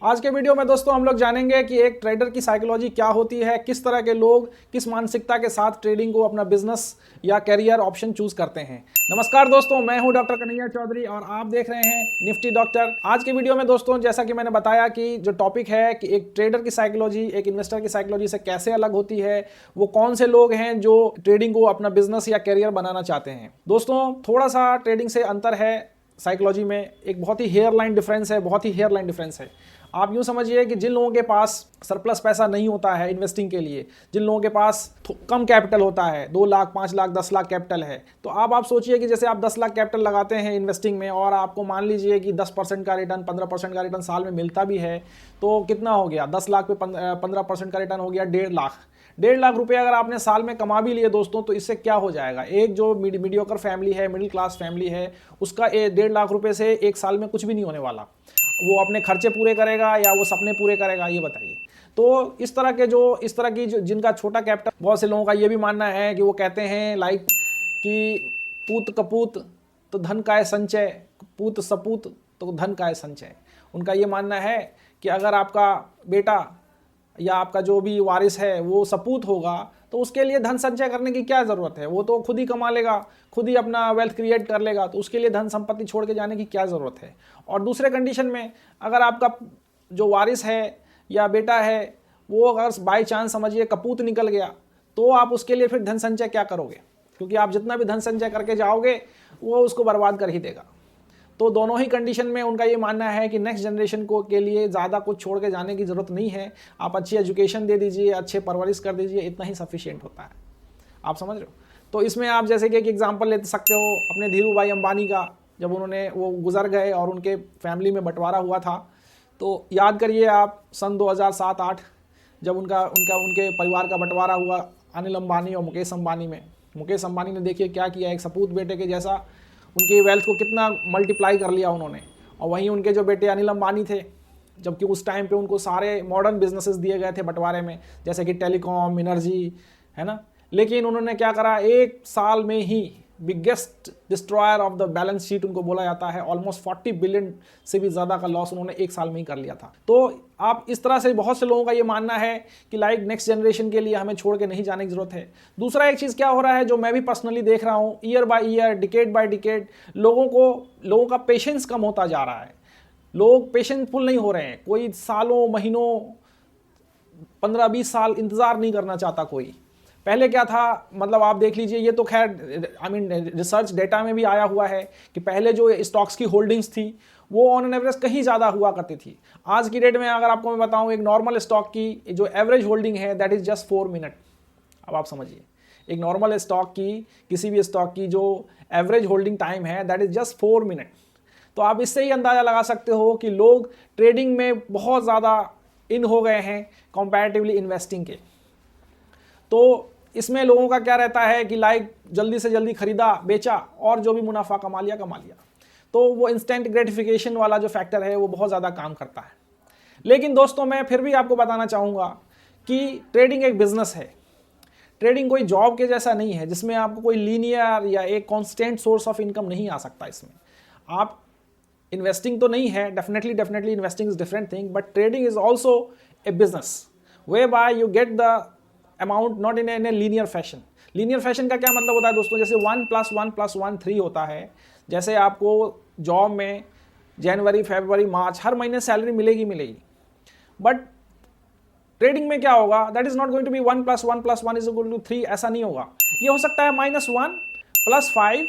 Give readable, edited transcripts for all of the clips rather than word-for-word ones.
आज के वीडियो में दोस्तों हम लोग जानेंगे कि एक ट्रेडर की साइकोलॉजी क्या होती है, किस तरह के लोग किस मानसिकता के साथ ट्रेडिंग को अपना बिजनेस या करियर ऑप्शन चूज करते हैं। नमस्कार दोस्तों, मैं हूं डॉक्टर कन्हैया चौधरी और आप देख रहे हैं निफ्टी डॉक्टर। आज के वीडियो में दोस्तों जैसा कि मैंने बताया कि जो टॉपिक है कि एक ट्रेडर की साइकोलॉजी एक इन्वेस्टर की साइकोलॉजी से कैसे अलग होती है, वो कौन से लोग हैं जो ट्रेडिंग को अपना बिजनेस या करियर बनाना चाहते हैं। दोस्तों थोड़ा सा ट्रेडिंग से अंतर है साइकोलॉजी में, एक बहुत ही हेयर लाइन डिफरेंस है, बहुत ही हेयर लाइन डिफरेंस है। आप यूं समझिए कि जिन लोगों के पास सरप्लस पैसा नहीं होता है इन्वेस्टिंग के लिए, जिन लोगों के पास कम कैपिटल होता है, 2 लाख 5 लाख 10 लाख कैपिटल है, तो आप सोचिए कि जैसे आप 10 लाख कैपिटल लगाते हैं इन्वेस्टिंग में और आपको मान लीजिए कि 10% का रिटर्न 15% का रिटर्न साल में मिलता भी है, तो कितना हो गया? 10 लाख पे 15% का रिटर्न हो गया 1.5 लाख। 1.5 लाख रुपए अगर आपने साल में कमा भी लिए दोस्तों, तो इससे क्या हो जाएगा? एक जो मीडियोकर फैमिली है, मिडिल क्लास फैमिली है, उसका 1.5 लाख रुपए से एक साल में कुछ भी नहीं होने वाला। वो अपने खर्चे पूरे करेगा या वो सपने पूरे करेगा, ये बताइए। तो इस तरह की जो जिनका छोटा कैपिटल, बहुत से लोगों का ये भी मानना है कि वो कहते हैं लाइक कि पूत कपूत तो धन का है संचय, पूत सपूत तो धन का है संचय। उनका ये मानना है कि अगर आपका बेटा या आपका जो भी वारिस है वो सपूत होगा तो उसके लिए धन संचय करने की क्या ज़रूरत है? वो तो खुद ही कमा लेगा, खुद ही अपना वेल्थ क्रिएट कर लेगा, तो उसके लिए धन संपत्ति छोड़ के जाने की क्या ज़रूरत है? और दूसरे कंडीशन में अगर आपका जो वारिस है या बेटा है वो अगर बाई चांस समझिए कपूत निकल गया, तो आप उसके लिए फिर धन संचय क्या करोगे? क्योंकि आप जितना भी धन संचय करके जाओगे वो उसको बर्बाद कर ही देगा। तो दोनों ही कंडीशन में उनका ये मानना है कि नेक्स्ट जनरेशन को के लिए ज़्यादा कुछ छोड़ के जाने की ज़रूरत नहीं है। आप अच्छी एजुकेशन दे दीजिए, अच्छे परवरिश कर दीजिए, इतना ही सफिशिएंट होता है। आप समझ रहे हो? तो इसमें आप जैसे कि एक एग्जांपल ले सकते हो अपने धीरू भाई अंबानी का। जब उन्होंने वो गुजर गए और उनके फैमिली में बंटवारा हुआ था, तो याद करिए आप सन 2007-8 जब उनके परिवार का बंटवारा हुआ अनिल अंबानी और मुकेश अंबानी में। मुकेश अंबानी ने देखिए क्या किया, एक सपूत बेटे के जैसा उनकी वेल्थ को कितना मल्टीप्लाई कर लिया उन्होंने। और वहीं उनके जो बेटे अनिल अंबानी थे, जबकि उस टाइम पे उनको सारे मॉडर्न बिजनेसेस दिए गए थे बंटवारे में, जैसे कि टेलीकॉम, एनर्जी, है ना। लेकिन उन्होंने क्या करा, एक साल में ही biggest destroyer of the balance sheet उनको बोला जाता है, ऑलमोस्ट 40 बिलियन से भी ज़्यादा का लॉस उन्होंने एक साल में ही कर लिया था। तो आप इस तरह से बहुत से लोगों का ये मानना है कि लाइक नेक्स्ट जनरेशन के लिए हमें छोड़ के नहीं जाने की जरूरत है। दूसरा एक चीज़ क्या हो रहा है जो मैं भी पर्सनली देख रहा हूँ, year by year, decade by decade, लोगों का पेशेंस कम होता जा रहा है। लोग पेशेंसफुल नहीं हो रहे हैं। कोई सालों महीनों 15-20 साल इंतज़ार नहीं करना चाहता कोई। पहले क्या था, मतलब आप देख लीजिए, ये तो खैर रिसर्च डेटा में भी आया हुआ है कि पहले जो स्टॉक्स की होल्डिंग्स थी वो ऑन एन एवरेज कहीं ज़्यादा हुआ करती थी। आज की डेट में अगर आपको मैं बताऊं, एक नॉर्मल स्टॉक की जो एवरेज होल्डिंग है दैट इज़ जस्ट 4 मिनट। अब आप समझिए, एक नॉर्मल स्टॉक की, किसी भी स्टॉक की जो एवरेज होल्डिंग टाइम है दैट इज़ जस्ट 4 मिनट। तो आप इससे ही अंदाज़ा लगा सकते हो कि लोग ट्रेडिंग में बहुत ज़्यादा इन हो गए हैं कंपैरेटिवली इन्वेस्टिंग के। तो इसमें लोगों का क्या रहता है कि लाइक जल्दी से जल्दी खरीदा, बेचा और जो भी मुनाफा कमा लिया। तो वो इंस्टेंट ग्रेटिफिकेशन वाला जो फैक्टर है वो बहुत ज़्यादा काम करता है। लेकिन दोस्तों मैं फिर भी आपको बताना चाहूँगा कि ट्रेडिंग एक बिजनेस है। ट्रेडिंग कोई जॉब के जैसा नहीं है जिसमें आपको कोई लीनियर या एक कॉन्स्टेंट सोर्स ऑफ इनकम नहीं आ सकता। इसमें आप इन्वेस्टिंग तो नहीं है, definitely investing is different thing, but trading is also a business way by you get the amount not in a linear fashion. Linear fashion का क्या मतलब होता है दोस्तों? जैसे 1+1+1 3 होता है। जैसे आपको जॉब में जनवरी, फरवरी, मार्च हर महीने सैलरी मिलेगी। बट ट्रेडिंग में क्या होगा, that is not going to be 1+1+1 is equal to 3, ऐसा नहीं होगा। ये हो सकता है -1 + 5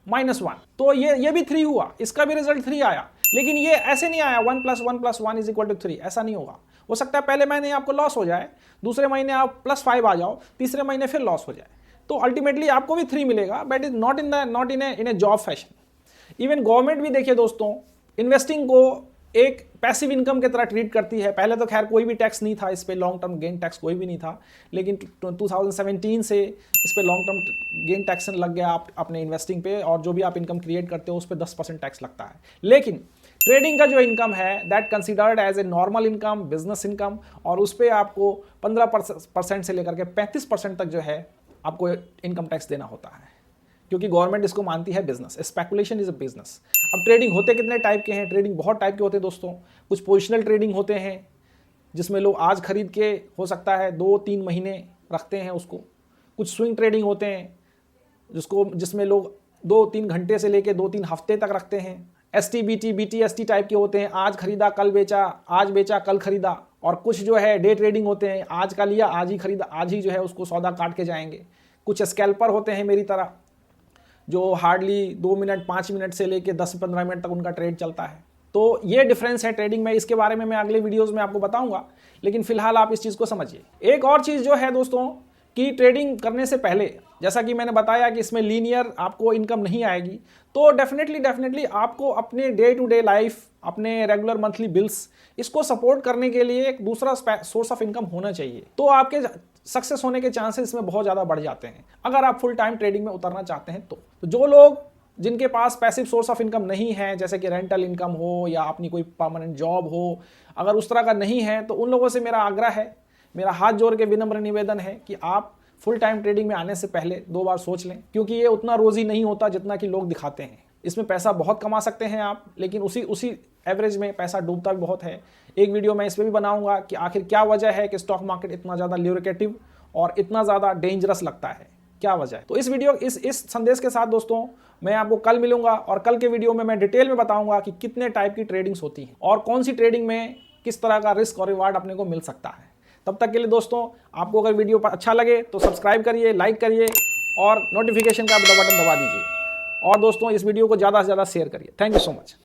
-1, तो ये भी 3 हुआ, इसका भी रिजल्ट 3 आया। लेकिन ये ऐसे नहीं आया 1+1+1 इज इक्वल टू 3, ऐसा नहीं होगा। हो सकता है पहले महीने आपको लॉस हो जाए, दूसरे महीने आप +5 आ जाओ, तीसरे महीने फिर लॉस हो जाए, तो अल्टीमेटली आपको भी 3 मिलेगा, but is not in A job fashion. Even government भी देखिए दोस्तों इन्वेस्टिंग को एक पैसिव इनकम की तरह ट्रीट करती है। पहले तो खैर कोई भी टैक्स नहीं था इस पे, लॉन्ग टर्म गेन टैक्स कोई भी नहीं था, लेकिन 2017 से इस पे लॉन्ग टर्म गेन टैक्स लग गया आप अपने इन्वेस्टिंग पे, और जो भी आप इनकम क्रिएट करते हो उस पर 10% टैक्स लगता है। लेकिन ट्रेडिंग का जो इनकम है that considered as a normal income, business income, और उस पर आपको 15% से लेकर के 35% तक जो है आपको इनकम टैक्स देना होता है। क्योंकि गवर्नमेंट इसको मानती है business. Speculation is a business. अब ट्रेडिंग होते कितने टाइप के हैं? ट्रेडिंग बहुत टाइप के होते हैं दोस्तों। कुछ पोजिशनल ट्रेडिंग होते हैं जिसमें लोग आज खरीद के हो सकता है 2-3 महीने रखते हैं उसको। कुछ स्विंग ट्रेडिंग होते हैं जिसमें लोग 2-3 घंटे से लेके 2-3 हफ्ते तक रखते हैं। STBT, BTST टाइप के होते हैं, आज खरीदा कल बेचा, आज बेचा कल खरीदा। और कुछ जो है डे ट्रेडिंग होते हैं, आज का लिया आज ही खरीदा, आज ही जो है उसको सौदा काट के जाएंगे। कुछ स्कैल्पर होते हैं मेरी तरह, जो हार्डली 2 मिनट 5 मिनट से लेके 10-15 मिनट तक उनका ट्रेड चलता है। तो ये डिफरेंस है ट्रेडिंग में। इसके बारे में मैं अगले वीडियोस में आपको बताऊंगा, लेकिन फिलहाल आप इस चीज़ को समझिए। एक और चीज़ जो है दोस्तों कि ट्रेडिंग करने से पहले, जैसा कि मैंने बताया कि इसमें लीनियर आपको इनकम नहीं आएगी, तो डेफिनेटली आपको अपने डे टू डे लाइफ, अपने रेगुलर मंथली बिल्स, इसको सपोर्ट करने के लिए एक दूसरा सोर्स ऑफ इनकम होना चाहिए। तो आपके सक्सेस होने के चांसेस इसमें बहुत ज़्यादा बढ़ जाते हैं अगर आप फुल टाइम ट्रेडिंग में उतरना चाहते हैं। तो जो लोग जिनके पास पैसिव सोर्स ऑफ इनकम नहीं है, जैसे कि रेंटल इनकम हो या अपनी कोई परमानेंट जॉब हो, अगर उस तरह का नहीं है, तो उन लोगों से मेरा आग्रह है, मेरा हाथ जोड़ के विनम्र निवेदन है कि आप फुल टाइम ट्रेडिंग में आने से पहले 2 बार सोच लें, क्योंकि ये उतना रोजी नहीं होता जितना कि लोग दिखाते हैं। इसमें पैसा बहुत कमा सकते हैं आप, लेकिन उसी एवरेज में पैसा डूबता भी बहुत है। एक वीडियो मैं इस पर भी बनाऊंगा कि आखिर क्या वजह है कि स्टॉक मार्केट इतना ज़्यादा ल्यूरेटिव और इतना ज़्यादा डेंजरस लगता है, क्या वजह है। तो इस संदेश के साथ दोस्तों मैं आपको कल मिलूंगा, और कल के वीडियो में मैं डिटेल में बताऊंगा कि कितने टाइप की ट्रेडिंग्स होती हैं और कौन सी ट्रेडिंग में किस तरह का रिस्क और रिवार्ड अपने को मिल सकता है। तब तक के लिए दोस्तों, आपको अगर वीडियो अच्छा लगे तो सब्सक्राइब करिए, लाइक करिए और नोटिफिकेशन का बटन दबा दीजिए। और दोस्तों इस वीडियो को ज़्यादा से ज़्यादा शेयर करिए। Thank you so much.